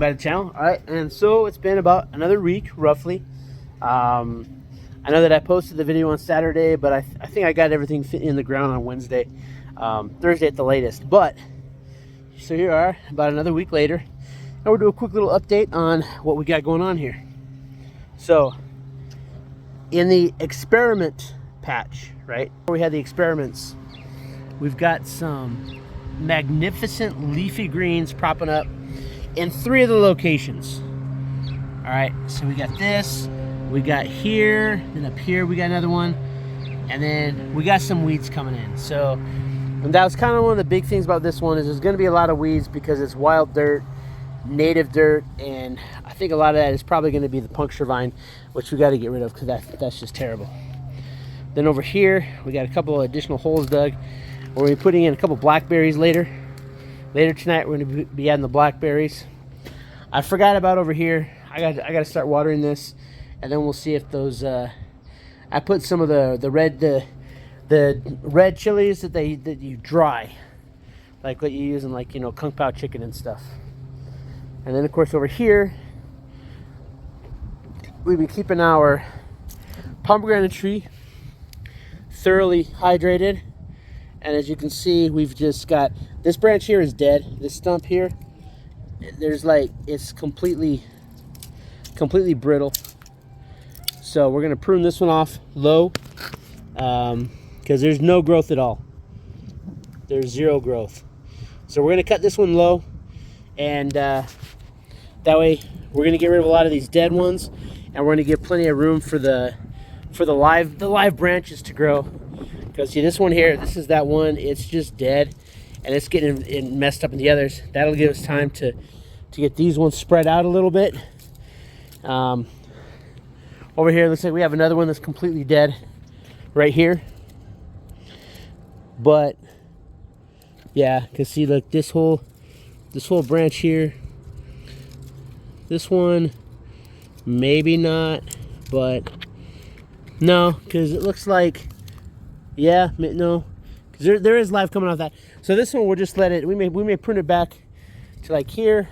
back to the channel. All right, and so it's been about another week, roughly. I know that I posted the video on Saturday, but I think I got everything fit in the ground on Wednesday, Thursday at the latest. But so here we are, about another week later, and we'll do a quick little update on what we got going on here. So in the experiment patch, right, where we had the experiments, we've got some magnificent leafy greens propping up in 3 of the locations. All right, so we got this, we got here, and up here we got another one, and then we got some weeds coming in. So, and that was kind of one of the big things about this one, is there's going to be a lot of weeds because it's wild dirt, native dirt, and I think a lot of that is probably going to be the puncture vine, which we got to get rid of because that's just terrible. Then over here we got a couple of additional holes dug. We're going to be putting in a couple blackberries later. Later tonight, we're going to be adding the blackberries. I forgot about over here. I got to start watering this, and then we'll see if those. I put some of the red chilies that you dry, like what you use in, like, you know, kung pao chicken and stuff. And then of course over here, we've been keeping our pomegranate tree thoroughly hydrated. And as you can see, we've just got, this branch here is dead. This stump here, there's like, it's completely brittle. So we're gonna prune this one off low, because there's no growth at all. There's zero growth. So we're gonna cut this one low, and that way we're gonna get rid of a lot of these dead ones, and we're gonna give plenty of room for the live branches to grow. Because see, this one here, this is that one, it's just dead, and it's getting messed up in the others. That'll give us time to get these ones spread out a little bit. Over here, looks like we have another one that's completely dead right here. But yeah, because see, look, this whole branch here, this one, maybe not, but no, because it looks like, yeah, no, because there is life coming off that. So this one, we'll just let it, we may prune it back to like here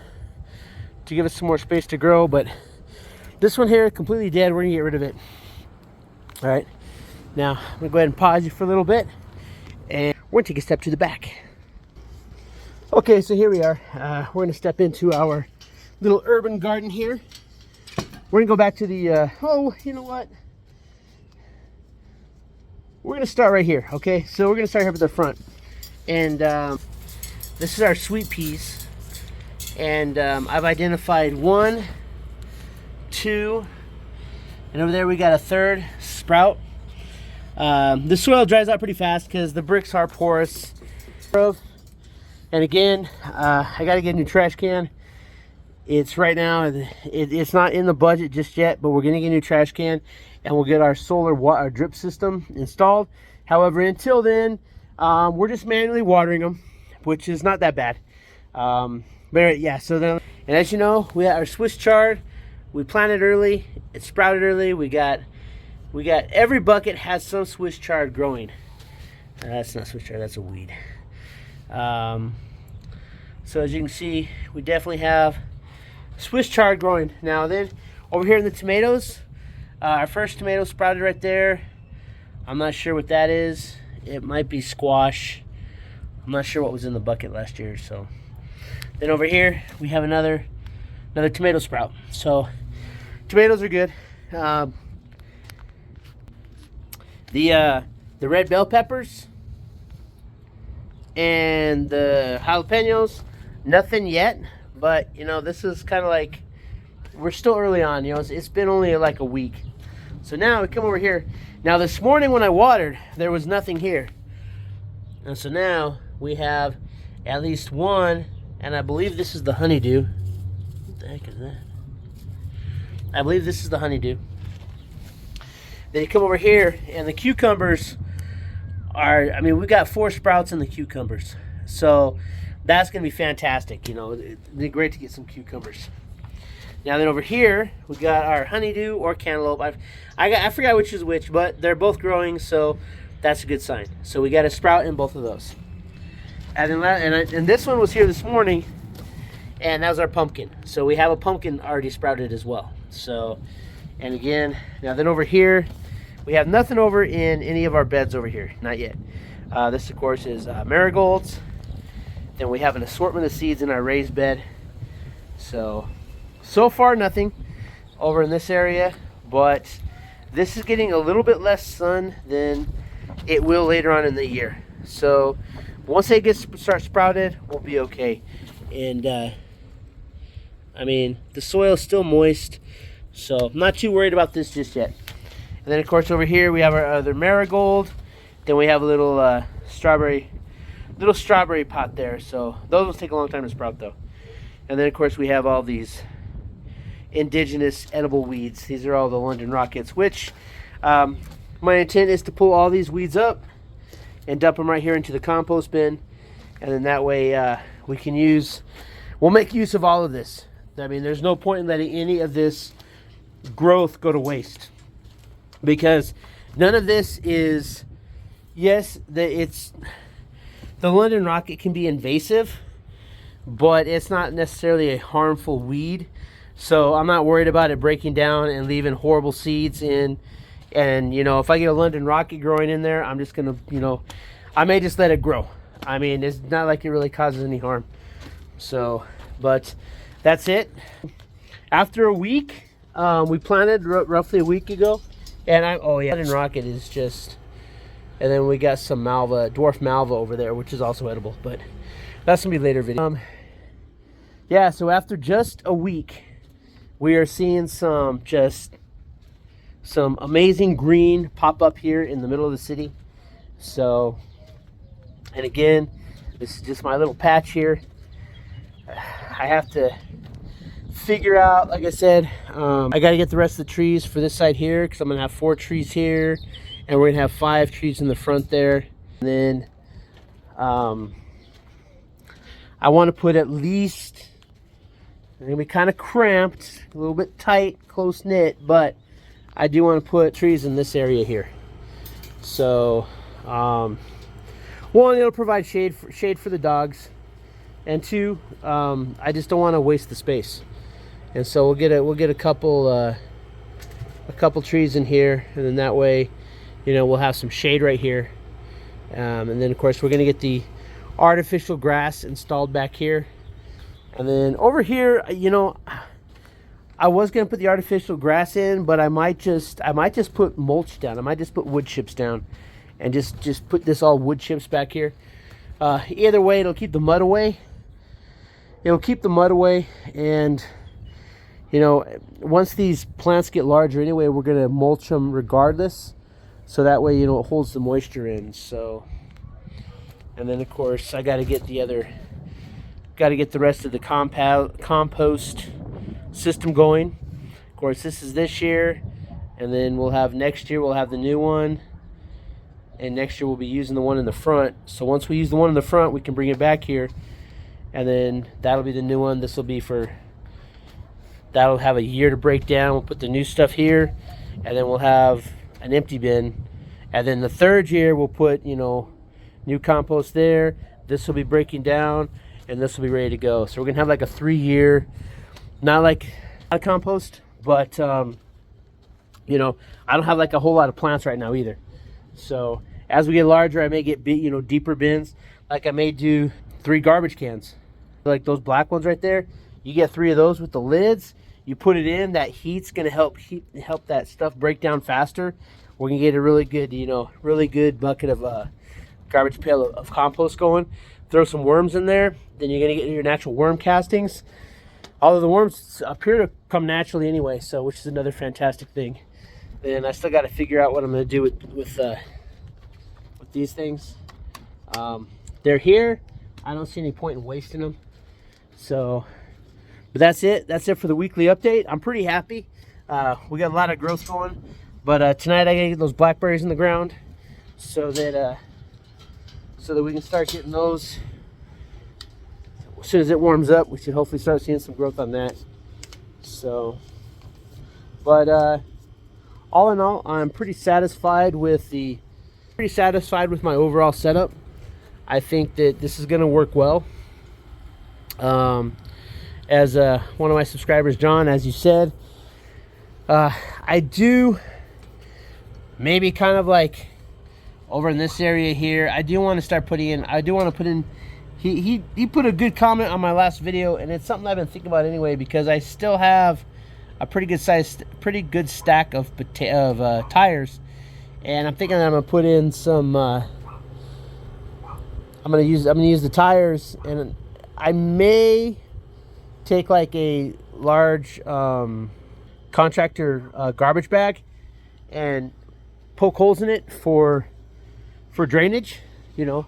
to give us some more space to grow. But this one here, completely dead, we're gonna get rid of it. All right, now I'm gonna go ahead and pause you for a little bit, and we're gonna take a step to the back. Okay, so here we are. We're gonna step into our little urban garden here. We're gonna go back to the, oh, you know what? We're gonna start right here, okay? So we're gonna start here at the front. And this is our sweet peas. And I've identified 1, 2, and over there we got a 3rd sprout. The soil dries out pretty fast because the bricks are porous. And again, I gotta get a new trash can. It's right now, it's not in the budget just yet, but we're gonna get a new trash can, and we'll get our solar water drip system installed. However, until then, we're just manually watering them, which is not that bad. But yeah, so then, and as you know, we got our Swiss chard. We planted early, it sprouted early. We got every bucket has some Swiss chard growing. That's not Swiss chard, that's a weed. So as you can see, we definitely have Swiss chard growing. Now then, over here in the tomatoes, our first tomato sprouted right there. I'm not sure what that is. It might be squash. I'm not sure what was in the bucket last year. So then over here we have another tomato sprout. So tomatoes are good. The red bell peppers and the jalapenos, nothing yet. But you know, this is kind of like, we're still early on, you know, it's been only like a week. So now we come over here. Now this morning when I watered, there was nothing here. And so now we have at least 1, and I believe this is the honeydew. What the heck is that? I believe this is the honeydew. Then you come over here, and the cucumbers are, I mean, we got 4 sprouts in the cucumbers. So that's gonna be fantastic, you know, it'd be great to get some cucumbers. Now then over here, we got our honeydew or cantaloupe. I forgot which is which, but they're both growing, so that's a good sign. So we got a sprout in both of those. And then and this one was here this morning, And that was our pumpkin. So we have a pumpkin already sprouted as well. So, and again, now then over here, we have nothing over in any of our beds over here, not yet. This of course is marigolds. Then we have an assortment of seeds in our raised bed. So far nothing over in this area, but this is getting a little bit less sun than it will later on in the year. So once they start sprouted, we'll be okay. And I mean, the soil is still moist, so I'm not too worried about this just yet. And then of course over here we have our other marigold. Then we have a little strawberry pot there. So those will take a long time to sprout though. And then of course we have all these indigenous edible weeds. These are all the London Rockets, which my intent is to pull all these weeds up and dump them right here into the compost bin. And then that way we'll make use of all of this. I mean, there's no point in letting any of this growth go to waste, because none of this is, yes, the London Rocket can be invasive, but it's not necessarily a harmful weed. So I'm not worried about it breaking down and leaving horrible seeds in. And, you know, if I get a London Rocket growing in there, I'm just going to, you know, I may just let it grow. I mean, it's not like it really causes any harm. So, but that's it. After a week, we planted roughly a week ago. And London Rocket is just, and then we got some Malva, dwarf Malva over there, which is also edible. But that's going to be a later video. Yeah, so after just a week, we are seeing some amazing green pop up here in the middle of the city. So, and again, this is just my little patch here. I have to figure out, like I said, I got to get the rest of the trees for this side here, because I'm going to have 4 trees here, and we're going to have 5 trees in the front there. And then I want to put at least, they're going to be kind of cramped, a little bit tight, close knit, but I do want to put trees in this area here. So, one, it'll provide shade for the dogs, and 2, I just don't want to waste the space. And so we'll get a couple trees in here, and then that way, you know, we'll have some shade right here. And then of course we're going to get the artificial grass installed back here. And then over here, you know, I was going to put the artificial grass in, but I might just put mulch down. I might just put wood chips down and just put this all wood chips back here. Either way, it'll keep the mud away. And, you know, once these plants get larger anyway, we're going to mulch them regardless. So that way, you know, it holds the moisture in. So, and then of course, I got to get the rest of the compost system going. Of course, this is this year, and then we'll have next year, we'll have the new one, and next year we'll be using the one in the front. So once we use the one in the front, we can bring it back here, and then that'll be the new one. That'll have a year to break down. We'll put the new stuff here, and then we'll have an empty bin, and then the 3rd year we'll put, you know, new compost there. This will be breaking down, and this will be ready to go. So we're gonna have like a 3-year, not like a compost, but you know, I don't have like a whole lot of plants right now either. So as we get larger, I may get deeper bins. Like I may do 3 garbage cans, like those black ones right there. You get 3 of those with the lids. You put it in. That heat's gonna help that stuff break down faster. We're gonna get a really good bucket of garbage pail of compost going. Throw some worms in there. Then you're gonna get your natural worm castings. All of the worms appear to come naturally anyway, so which is another fantastic thing. Then I still got to figure out what I'm going to do with these things. They're here. I don't see any point in wasting them. So, but that's it. That's it for the weekly update. I'm pretty happy. We got a lot of growth going, but tonight I got to get those blackberries in the ground so that we can start getting those. As soon as it warms up, we should hopefully start seeing some growth on that. So, but all in all, I'm pretty satisfied with my overall setup. I think that this is going to work well. as one of my subscribers, John, as you said, I do maybe kind of like over in this area here, I do want to start putting in, I do want to put in, he put a good comment on my last video, and it's something I've been thinking about anyway, because I still have a pretty good stack of tires, and I'm thinking I'm gonna put in some I'm gonna use the tires, and I may take like a large contractor garbage bag and poke holes in it for drainage, you know,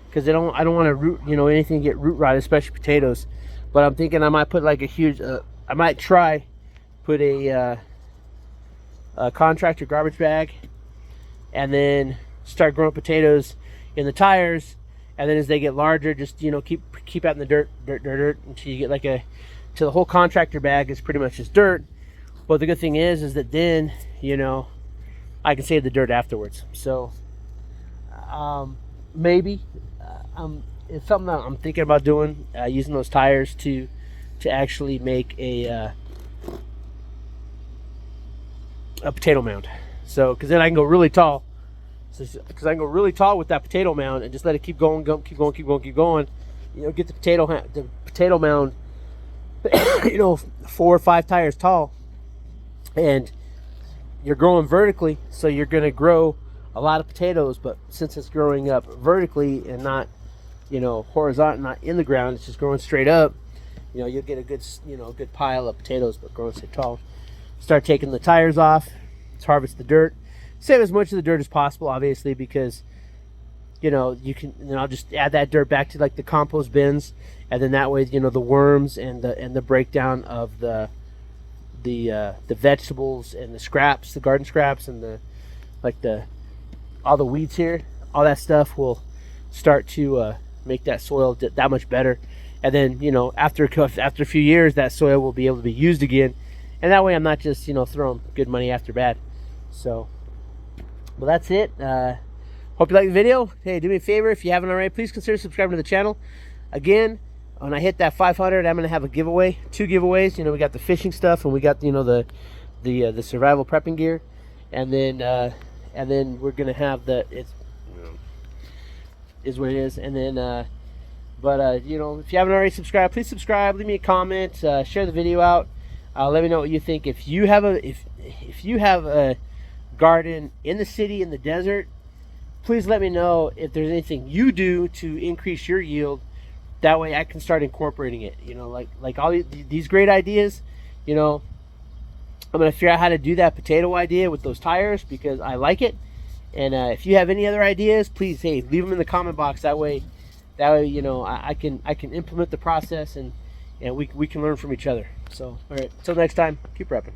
because I don't want to root, you know, anything get root rot, especially potatoes. But I'm thinking I might put like a huge I might try put a contractor garbage bag and then start growing potatoes in the tires, and then as they get larger, just, you know, keep out in the dirt until you get like till the whole contractor bag is pretty much just dirt. But the good thing is that then, you know, I can save the dirt afterwards. So maybe it's something that I'm thinking about doing, using those tires to actually make a potato mound. So because then I can go really tall. Because I can go really tall with that potato mound and just let it keep going. You know, get the potato mound, you know, 4 or 5 tires tall, and you're growing vertically, so you're going to grow a lot of potatoes. But since it's growing up vertically and not, you know, horizontal, not in the ground, it's just growing straight up, you know, you'll get a good, you know, a good pile of potatoes, but growing so tall. Start taking the tires off. Let's harvest the dirt. Save as much of the dirt as possible, obviously, because, you know, you can, and I'll just add that dirt back to like the compost bins, and then that way, you know, the worms and the breakdown of the vegetables and the scraps, the garden scraps, and all the weeds here, all that stuff will start to make that soil that much better. And then, you know, after a few years, that soil will be able to be used again, and that way I'm not just, you know, throwing good money after bad. So, well, that's it. Hope you liked the video. Hey, do me a favor, if you haven't already, please consider subscribing to the channel. Again, when I hit that 500, I'm going to have a giveaway, 2 giveaways. You know, we got the fishing stuff, and we got, you know, the survival prepping gear, and then we're going to have is what it is. And then you know, if you haven't already subscribed, please subscribe, leave me a comment, share the video out. Let me know what you think. If you have a garden in the city, in the desert, please let me know if there's anything you do to increase your yield. That way I can start incorporating it. You know, like all these great ideas, you know, I'm going to figure out how to do that potato idea with those tires, because I like it. And if you have any other ideas, please, hey, leave them in the comment box. That way, you know, I can implement the process, and we can learn from each other. So, all right, until next time, keep repping.